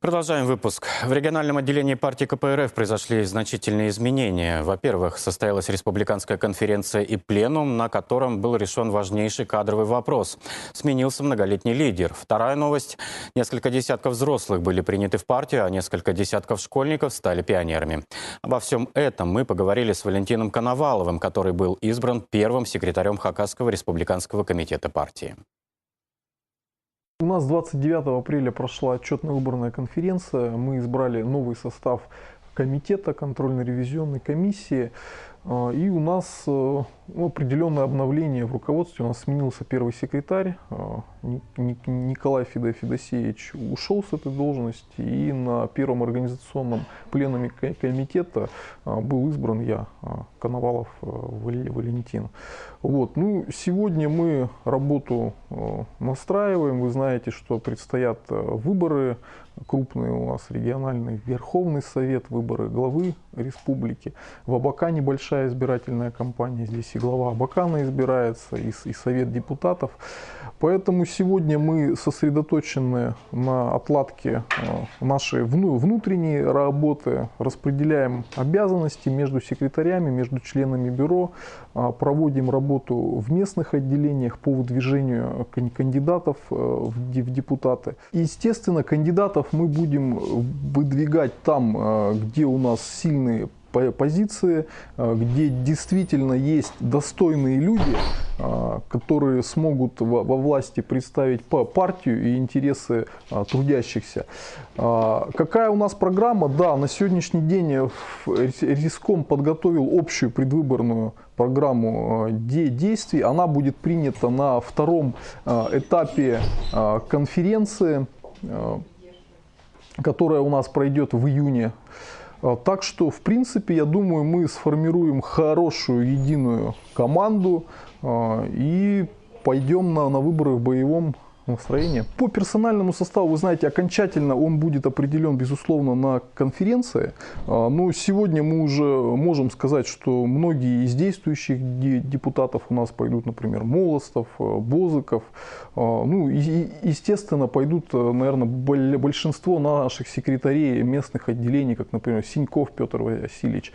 Продолжаем выпуск. В региональном отделении партии КПРФ произошли значительные изменения. Во-первых, состоялась республиканская конференция и пленум, на котором был решен важнейший кадровый вопрос. Сменился многолетний лидер. Вторая новость. Несколько десятков взрослых были приняты в партию, а несколько десятков школьников стали пионерами. Обо всем этом мы поговорили с Валентином Коноваловым, который был избран первым секретарем Хакасского республиканского комитета партии. У нас 29 апреля прошла отчетно-выборная конференция. Мы избрали новый состав комитета, контрольно-ревизионной комиссии. И у нас определенное обновление в руководстве. У нас сменился первый секретарь. Николай Федосеевич ушел с этой должности. И на первом организационном пленуме комитета был избран я, Коновалов Валентин. Сегодня мы работу настраиваем. Вы знаете, что предстоят выборы крупные у нас, региональный Верховный Совет, выборы главы республики. В Абакане большая избирательная кампания. Здесь и глава Абакана избирается, и Совет депутатов. Поэтому сегодня мы сосредоточены на отладке нашей внутренней работы, распределяем обязанности между секретарями, между членами бюро, проводим работу в местных отделениях по выдвижению кандидатов в депутаты. Естественно, кандидатов мы будем выдвигать там, где у нас сильные позиции, где действительно есть достойные люди, которые смогут во власти представить партию и интересы трудящихся. Какая у нас программа? Да, на сегодняшний день Риском подготовил общую предвыборную программу действий. Она будет принята на втором этапе конференции, которая у нас пройдет в июне. Так что, в принципе, я думаю, мы сформируем хорошую единую команду и пойдем на выборы в боевом настроении. По персональному составу, вы знаете, окончательно он будет определен, безусловно, на конференции. Но сегодня мы уже можем сказать, что многие из действующих депутатов у нас пойдут, например, Молостов, Бозыков. Естественно, пойдут, наверное, большинство наших секретарей местных отделений, как, например, Синьков Петр Васильевич.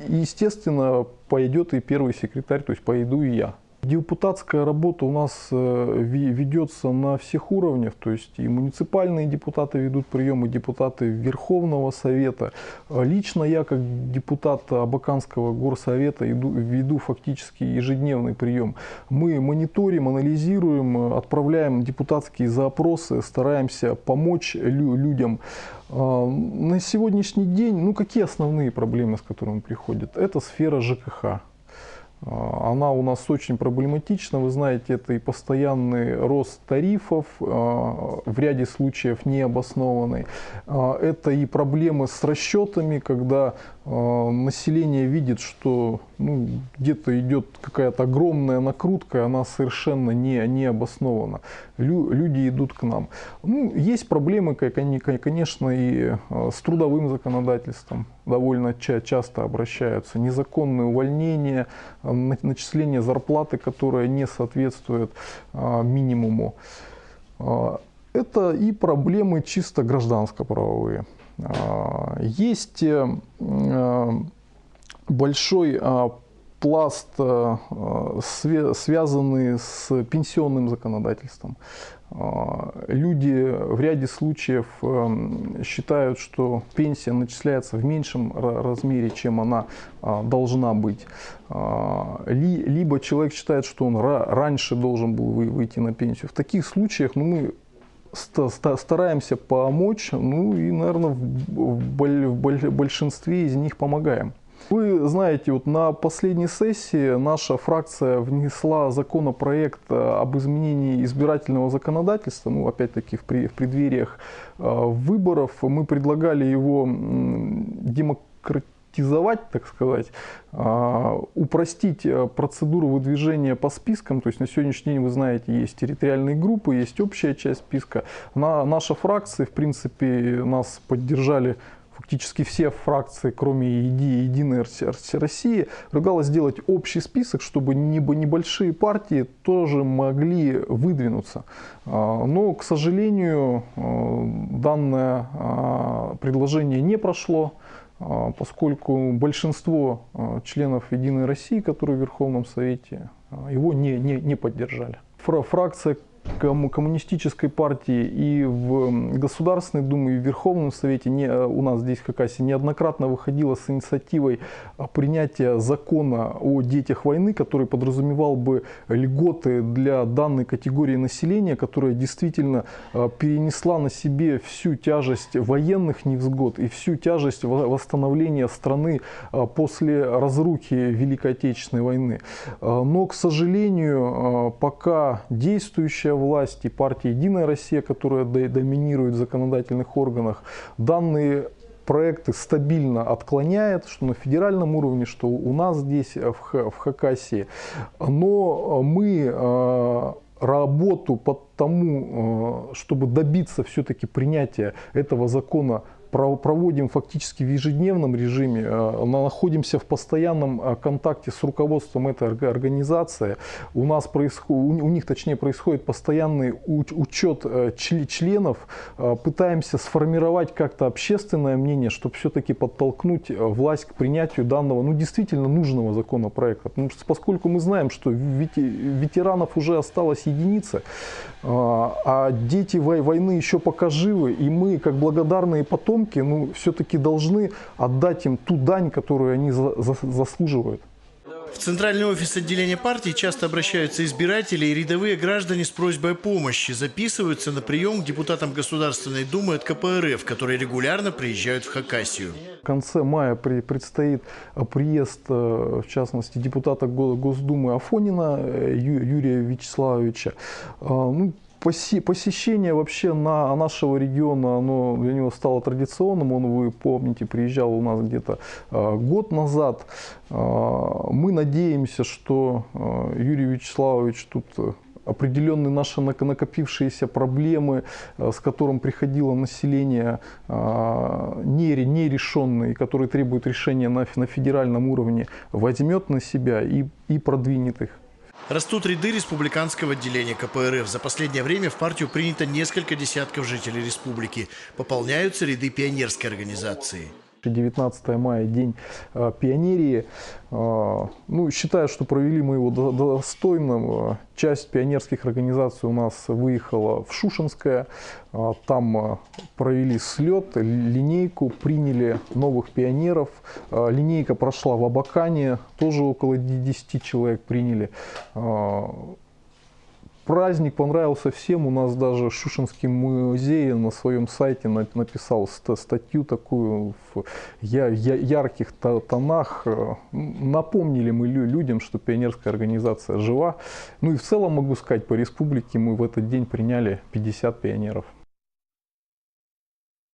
Естественно, пойдет и первый секретарь, то есть пойду и я. Депутатская работа у нас ведется на всех уровнях, то есть и муниципальные депутаты ведут прием, и депутаты Верховного Совета. Лично я, как депутат Абаканского горсовета, веду фактически ежедневный прием. Мы мониторим, анализируем, отправляем депутатские запросы, стараемся помочь людям. На сегодняшний день, какие основные проблемы, с которыми приходят? Это сфера ЖКХ. Она у нас очень проблематична, вы знаете, это и постоянный рост тарифов, в ряде случаев необоснованный. Это и проблемы с расчетами, когда население видит, что где-то идет какая-то огромная накрутка, она совершенно не обоснована. Люди идут к нам. Есть проблемы, конечно, и с трудовым законодательством. Довольно часто обращаются. Незаконные увольнения, начисление зарплаты, которая не соответствует минимуму. Это и проблемы чисто гражданско-правовые. Есть большой пласт, связанный с пенсионным законодательством. Люди в ряде случаев считают, что пенсия начисляется в меньшем размере, чем она должна быть. Либо человек считает, что он раньше должен был выйти на пенсию. В таких случаях мы стараемся помочь, и, наверное, в большинстве из них помогаем. Вы знаете, на последней сессии наша фракция внесла законопроект об изменении избирательного законодательства, опять-таки в преддвериях выборов. Мы предлагали его демократизовать, так сказать, упростить процедуру выдвижения по спискам. То есть на сегодняшний день, вы знаете, есть территориальные группы, есть общая часть списка. Наша фракция, в принципе, нас поддержали фактически все фракции, кроме Единой России, предлагалось сделать общий список, чтобы небольшие партии тоже могли выдвинуться. Но, к сожалению, данное предложение не прошло, поскольку большинство членов Единой России, которые в Верховном Совете, его не поддержали. Фракция Коммунистической партии и в Государственной Думе, и в Верховном Совете у нас здесь в Хакасии неоднократно выходила с инициативой принятия закона о детях войны, который подразумевал бы льготы для данной категории населения, которая действительно перенесла на себе всю тяжесть военных невзгод и всю тяжесть восстановления страны после разрухи Великой Отечественной войны. Но, к сожалению, пока действующая власть и партия «Единая Россия», которая доминирует в законодательных органах, данные проекты стабильно отклоняет, что на федеральном уровне, что у нас здесь в Хакасии. Но мы работу по тому, чтобы добиться все-таки принятия этого закона, проводим фактически в ежедневном режиме, находимся в постоянном контакте с руководством этой организации. У них происходит постоянный учет членов, пытаемся сформировать как-то общественное мнение, чтобы все-таки подтолкнуть власть к принятию данного, действительно нужного законопроекта. Поскольку мы знаем, что ветеранов уже осталось единицы, а дети войны еще пока живы, и мы, как благодарные потомки, все-таки должны отдать им ту дань, которую они заслуживают. В центральный офис отделения партии часто обращаются избиратели и рядовые граждане с просьбой о помощи. Записываются на прием к депутатам Государственной Думы от КПРФ, которые регулярно приезжают в Хакасию. В конце мая предстоит приезд, в частности, депутата Госдумы Афонина Юрия Вячеславовича. Посещение вообще нашего региона, оно для него стало традиционным. Вы помните, приезжал у нас где-то год назад. Мы надеемся, что Юрий Вячеславович тут определенные наши накопившиеся проблемы, с которым приходило население, нерешенные, которые требуют решения на федеральном уровне, возьмет на себя и продвинет их. Растут ряды республиканского отделения КПРФ. За последнее время в партию принято несколько десятков жителей республики. Пополняются ряды пионерской организации. 19 мая, День пионерии. Считаю, что провели мы его достойно. Часть пионерских организаций у нас выехала в Шушенское. Там провели слет, линейку, приняли новых пионеров. Линейка прошла в Абакане, тоже около 10 человек приняли. Праздник понравился всем. У нас даже Шушенский музей на своем сайте написал статью такую в ярких тонах. Напомнили мы людям, что пионерская организация жива. И в целом могу сказать, по республике мы в этот день приняли 50 пионеров.